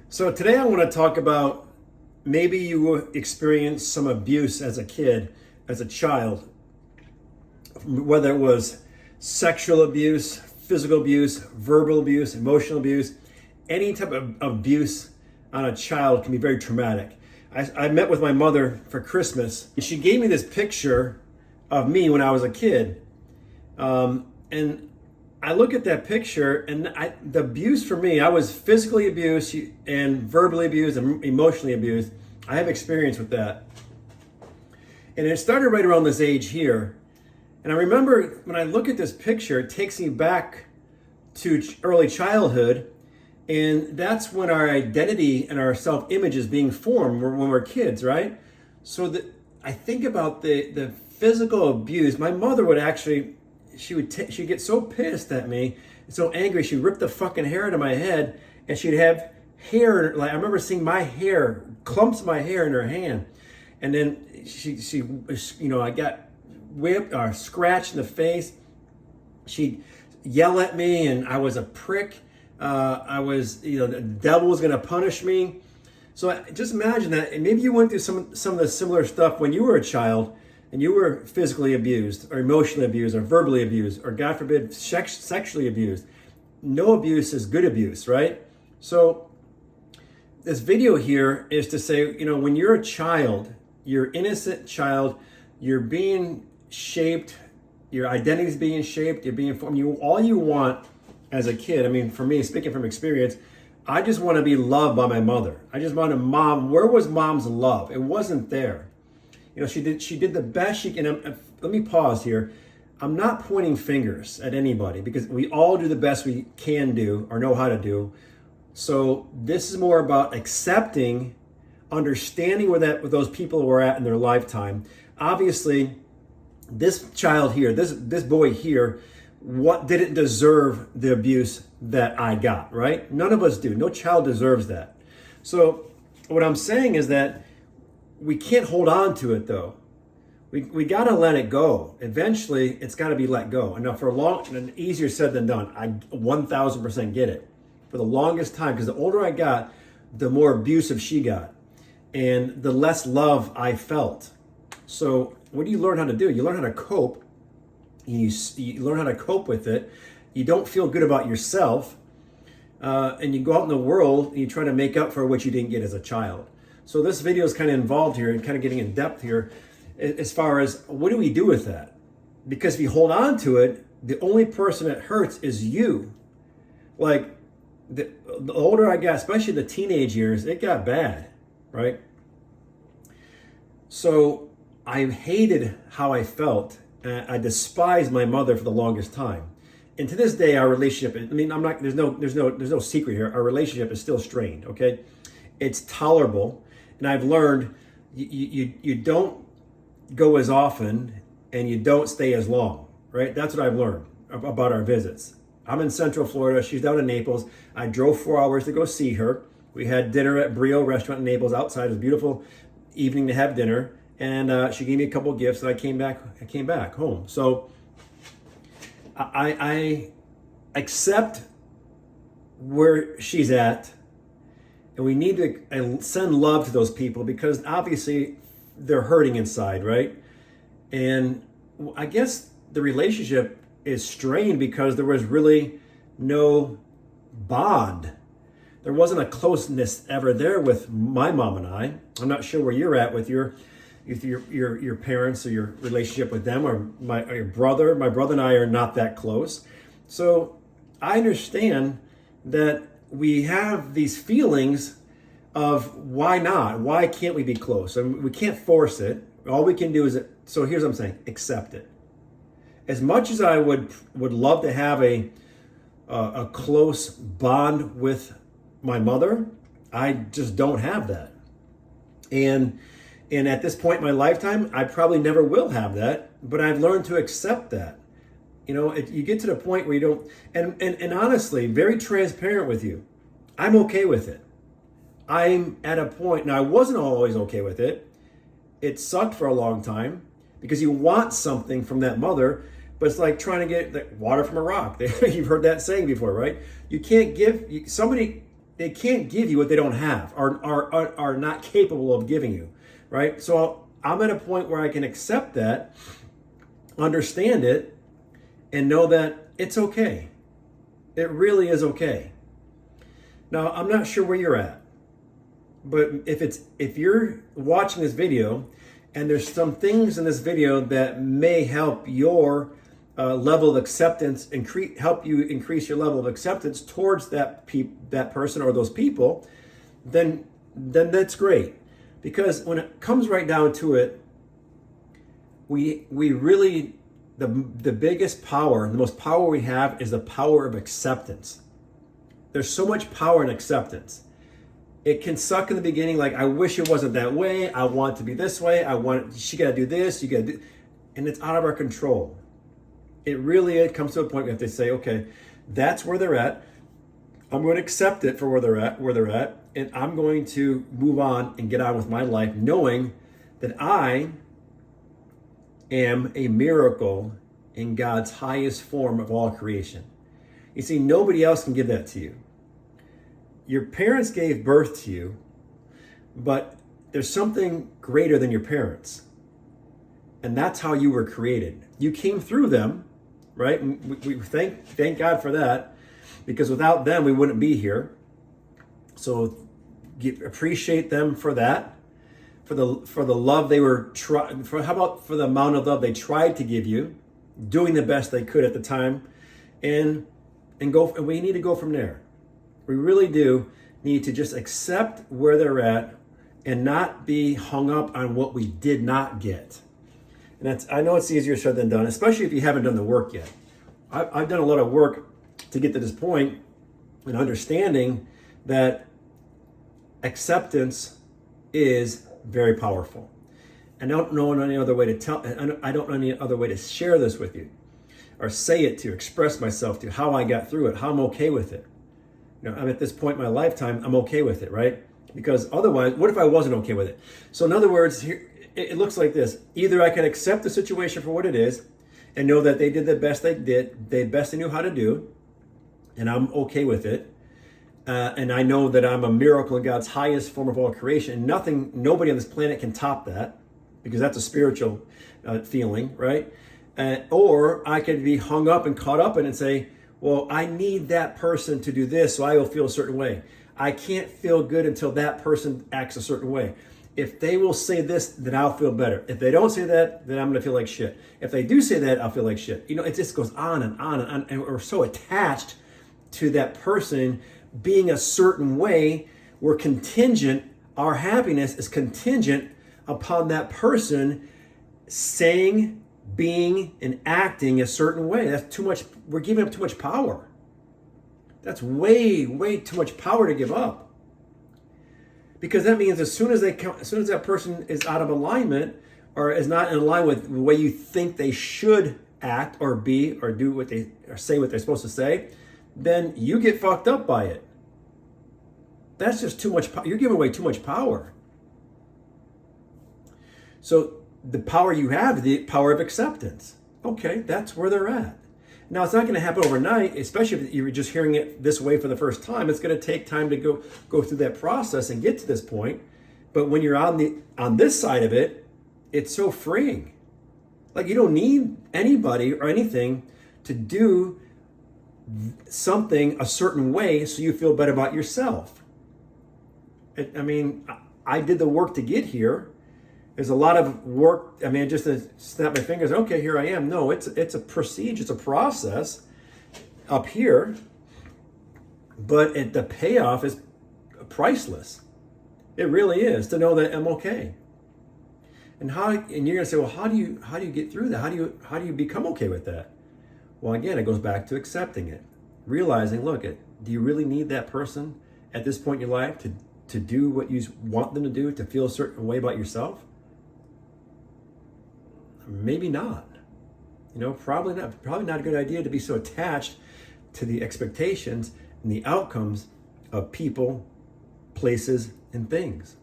So today I want to talk about maybe you experienced some abuse as a kid, as a child, whether it was sexual abuse, physical abuse, verbal abuse, emotional abuse, any type of abuse on a child can be very traumatic. I met with my mother for Christmas, and she gave me this picture of me when I was a kid. And I look at that picture, and the abuse for me, I was physically abused and verbally abused and emotionally abused. I have experience with that. And it started right around this age here. And I remember when I look at this picture, it takes me back to early childhood. And that's when our identity and our self-image is being formed when we're kids, right? So I think about the physical abuse. My mother would actually, she'd get so pissed at me, so angry, she'd rip the fucking hair out of my head, and she'd have hair, like I remember seeing my hair, clumps of my hair in her hand. And then I got whipped or scratched in the face. She'd yell at me, and I was a prick. The devil was going to punish me. So just imagine that. And maybe you went through some of the similar stuff when you were a child and you were physically abused or emotionally abused or verbally abused or, God forbid, sexually abused. No abuse is good abuse, right? So this video here is to say, when you're a child, you're innocent child, you're being shaped, your identity is being shaped, you're being formed. All you want as a kid, I mean, for me, speaking from experience, I just want to be loved by my mother. I just wanted mom. Where was mom's love? It wasn't there. She did the best she can. Let me pause here. I'm not pointing fingers at anybody because we all do the best we can do or know how to do. So this is more about accepting, understanding where those people were at in their lifetime. Obviously, this child here, this boy here, what didn't deserve the abuse that I got, right? None of us do. No child deserves that. So what I'm saying is that we can't hold on to it though. We got to let it go. Eventually, it's got to be let go. And now and easier said than done. I 1000% get it. For the longest time, because the older I got, the more abusive she got and the less love I felt. So what do you learn how to do? You learn how to cope. You learn how to cope with it. You don't feel good about yourself. And you go out in the world and you try to make up for what you didn't get as a child. So this video is kind of involved here and kind of getting in depth here as far as what do we do with that? Because if you hold on to it, the only person that hurts is you. Like the older I got, especially the teenage years, it got bad, right? So I hated how I felt. I despised my mother for the longest time. And to this day, our relationship, there's no secret here. Our relationship is still strained, okay? It's tolerable. And I've learned you don't go as often and you don't stay as long, right? That's what I've learned about our visits. I'm in Central Florida. She's down in Naples. I drove 4 hours to go see her. We had dinner at Brio Restaurant in Naples outside. It was a beautiful evening to have dinner. And she gave me a couple of gifts and I came back home. So I accept where she's at. And we need to send love to those people because obviously they're hurting inside, right? And I guess the relationship is strained because there was really no bond. There wasn't a closeness ever there with my mom and I. I'm not sure where you're at with your parents or your relationship with them or your brother. My brother and I are not that close. So I understand that we have these feelings of why not? Why can't we be close? And we can't force it. All we can do is, so here's what I'm saying, accept it. As much as I would love to have a close bond with my mother, I just don't have that. And at this point in my lifetime, I probably never will have that, but I've learned to accept that. You get to the point where you don't, and honestly, very transparent with you, I'm okay with it. I'm at a point, now I wasn't always okay with it. It sucked for a long time because you want something from that mother, but it's like trying to get water from a rock. You've heard that saying before, right? You can't give, somebody they can't give you what they don't have, are not capable of giving you, right? So I'm at a point where I can accept that, understand it, and know that it's okay. It really is okay. Now, I'm not sure where you're at, but if you're watching this video and there's some things in this video that may help your level of acceptance, help you increase your level of acceptance towards that person or those people, then that's great. Because when it comes right down to it, we really, the biggest power, the most power we have is the power of acceptance. There's so much power in acceptance. It can suck in the beginning, like, I wish it wasn't that way. I want it to be this way. She got to do this. You got to do, and it's out of our control. It comes to a point we have to say, okay, that's where they're at. I'm going to accept it for where they're at, and I'm going to move on and get on with my life, knowing that I am a miracle in God's highest form of all creation. You see, nobody else can give that to you. Your parents gave birth to you, but there's something greater than your parents. And that's how you were created. You came through them, right? We thank God for that, because without them, we wouldn't be here. So appreciate them for that, for the love they were how about for the amount of love they tried to give you, doing the best they could at the time, and we need to go from there. We really do need to just accept where they're at and not be hung up on what we did not get. And I know it's easier said than done, especially if you haven't done the work yet. I've done a lot of work to get to this point and understanding that acceptance is very powerful. And I don't know any other way to I don't know any other way to share this with you, or say it to, express myself to, how I got through it, how I'm okay with it. I'm at this point in my lifetime, I'm okay with it, right? Because otherwise, what if I wasn't okay with it? So in other words, here, it looks like this. Either I can accept the situation for what it is and know that they did the best they knew how to do, and I'm okay with it. And I know that I'm a miracle in God's highest form of all creation. Nobody on this planet can top that, because that's a spiritual feeling, right? Or I could be hung up and caught up in it and say, well, I need that person to do this, so I will feel a certain way. I can't feel good until that person acts a certain way. If they will say this, then I'll feel better. If they don't say that, then I'm going to feel like shit. If they do say that, I'll feel like shit. It just goes on and on and on. And we're so attached to that person being a certain way. We're contingent. Our happiness is contingent upon that person saying, being, and acting a certain way. That's too much. We're giving up too much power. That's way, way too much power to give up. Because that means as soon as that person is out of alignment, or is not in line with the way you think they should act or be or do or say what they're supposed to say, then you get fucked up by it. That's just too much. You're giving away too much power. So the power you have, the power of acceptance. Okay, that's where they're at. Now, it's not going to happen overnight, especially if you're just hearing it this way for the first time. It's going to take time to go through that process and get to this point. But when you're on this side of it, it's so freeing. Like, you don't need anybody or anything to do something a certain way so you feel better about yourself. I mean, I did the work to get here. There's a lot of work. I mean, just to snap my fingers, okay, here I am. No, it's a procedure, it's a process up here, but the payoff is priceless. It really is, to know that I'm okay. And you're gonna say, well, how do you get through that? How do you become okay with that? Well, again, it goes back to accepting it, realizing, look, do you really need that person at this point in your life to do what you want them to do, to feel a certain way about yourself? Maybe not. Probably not a good idea to be so attached to the expectations and the outcomes of people, places, and things.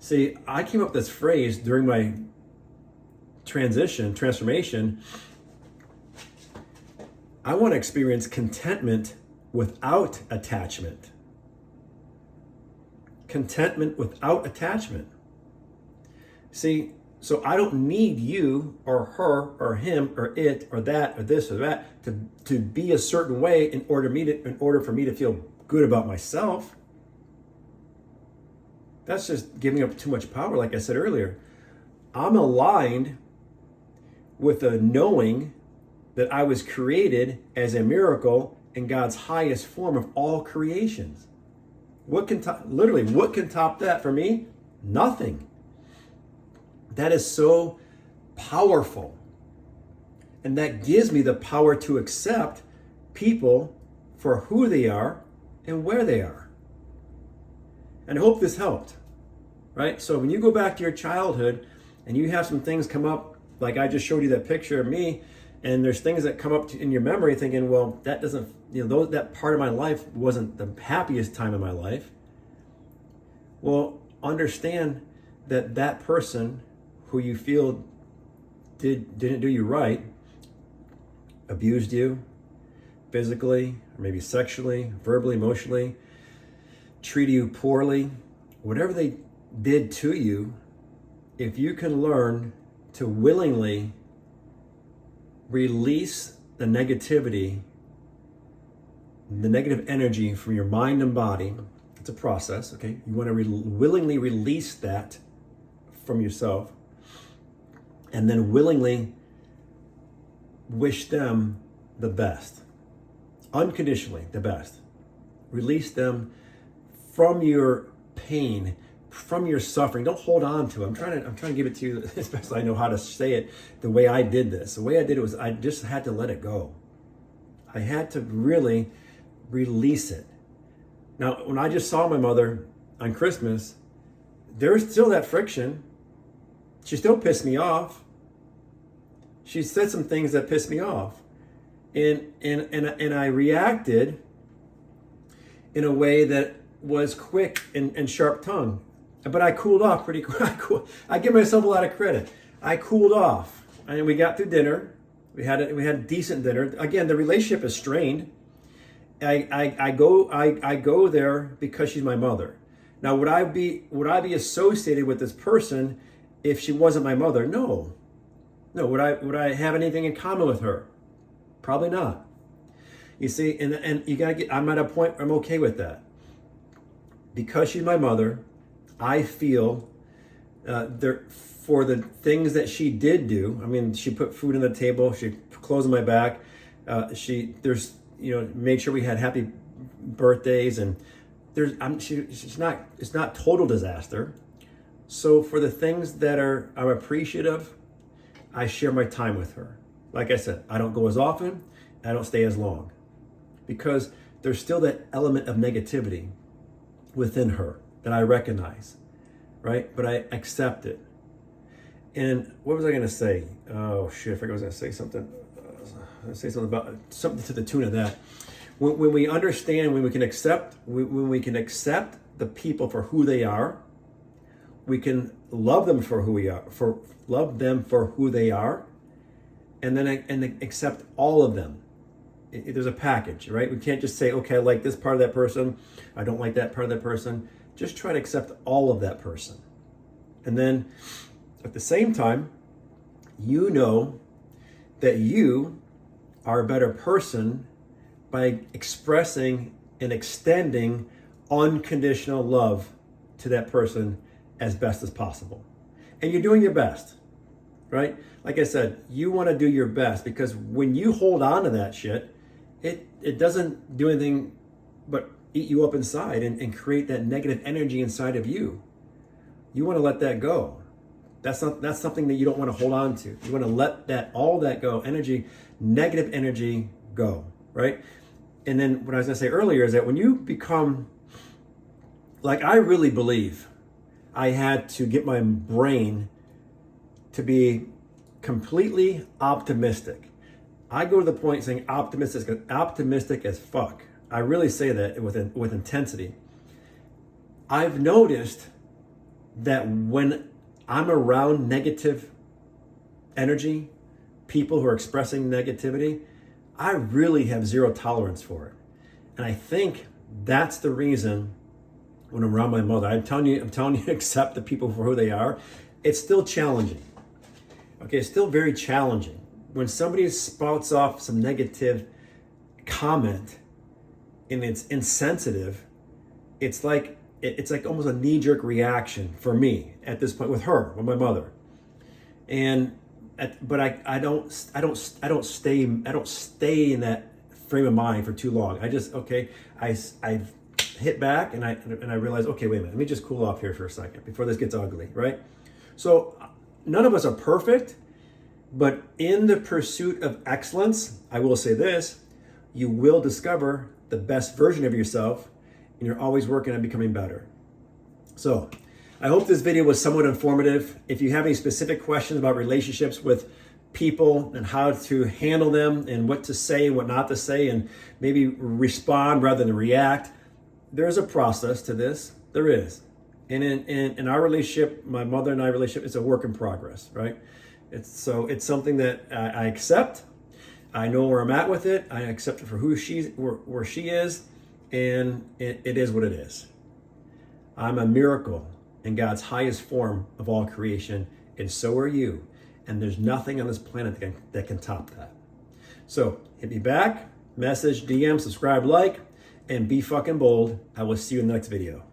See, I came up with this phrase during my transformation. I want to experience contentment without attachment. contentment without attachment. See, so I don't need you or her or him or it or that or this or that to be a certain way in order for me to feel good about myself. That's just giving up too much power, like I said earlier. I'm aligned with a knowing that I was created as a miracle in God's highest form of all creations. What can top that for me? Nothing. That is so powerful. And that gives me the power to accept people for who they are and where they are. And I hope this helped, right? So when you go back to your childhood and you have some things come up, like I just showed you that picture of me, and there's things that come up in your memory thinking, well, that doesn't, that part of my life wasn't the happiest time of my life. Well, understand that that person who you feel didn't do you right, abused you physically, or maybe sexually, verbally, emotionally, treated you poorly, whatever they did to you, if you can learn to willingly release the negativity, the negative energy from your mind and body, it's a process, okay? You want to willingly release that from yourself, and then willingly wish them the best, unconditionally the best. Release them from your pain, from your suffering. Don't hold on to it. I'm trying to give it to you as best I know how to say it. The way I did this, the way I did it was I just had to let it go. I had to really release it. Now, when I just saw my mother on Christmas, there was still that friction. She still pissed me off. She said some things that pissed me off. And I reacted in a way that was quick and sharp tongued. But I cooled off pretty quick. I give myself a lot of credit. I cooled off. And we got through dinner. We had a decent dinner. Again, the relationship is strained. I go there because she's my mother. Now, would I be associated with this person if she wasn't my mother? No. Would I have anything in common with her? Probably not. You see, and you gotta get. I'm at a point where I'm okay with that. Because she's my mother, I feel there for the things that she did do. I mean, she put food on the table. She put clothes on my back. Made sure we had happy birthdays, and it's not total disaster. So for the things that I'm appreciative, I share my time with her. Like I said, I don't go as often, I don't stay as long, because there's still that element of negativity within her that I recognize, right? But I accept it. And what was I going to say? Oh shit! I forgot I was going to say something. About something to the tune of that. When we understand, when we can accept the people for who they are, we can love them for who we are, who they are, and then accept all of them. There's a package, right? We can't just say, okay, I like this part of that person, I don't like that part of that person. Just try to accept all of that person. And then at the same time, you know that you are a better person by expressing and extending unconditional love to that person as best as possible. And you're doing your best, right? Like I said, you want to do your best, because when you hold on to that shit, it doesn't do anything but eat you up inside and create that negative energy inside of you. You want to let that go. That's something that you don't want to hold on to. You want to let all that go, negative energy go, right? And then what I was going to say earlier is that when you become, like, I really believe I had to get my brain to be completely optimistic. I go to the point saying optimistic as fuck. I really say that with intensity. I've noticed that when I'm around negative energy, people who are expressing negativity, I really have zero tolerance for it. And I think that's the reason when I'm around my mother. I'm telling you, accept the people for who they are. It's still challenging. Okay, it's still very challenging. When somebody spouts off some negative comment and it's insensitive, it's like almost a knee-jerk reaction for me at this point with her, with my mother. But I don't stay in that frame of mind for too long. I hit back and I realize, okay, wait a minute, let me just cool off here for a second before this gets ugly, right? So none of us are perfect, but in the pursuit of excellence, I will say this, you will discover the best version of yourself, and you're always working on becoming better. So I hope this video was somewhat informative. If you have any specific questions about relationships with people and how to handle them and what to say and what not to say, and maybe respond rather than react, there's a process to this. There is. And in our relationship, my mother and I relationship, it's a work in progress, right? It's something that I accept. I know where I'm at with it. I accept it for where she is, and it is what it is. I'm a miracle in God's highest form of all creation, and so are you. And there's nothing on this planet that can top that. So hit me back, message, DM, subscribe, like, and be fucking bold. I will see you in the next video.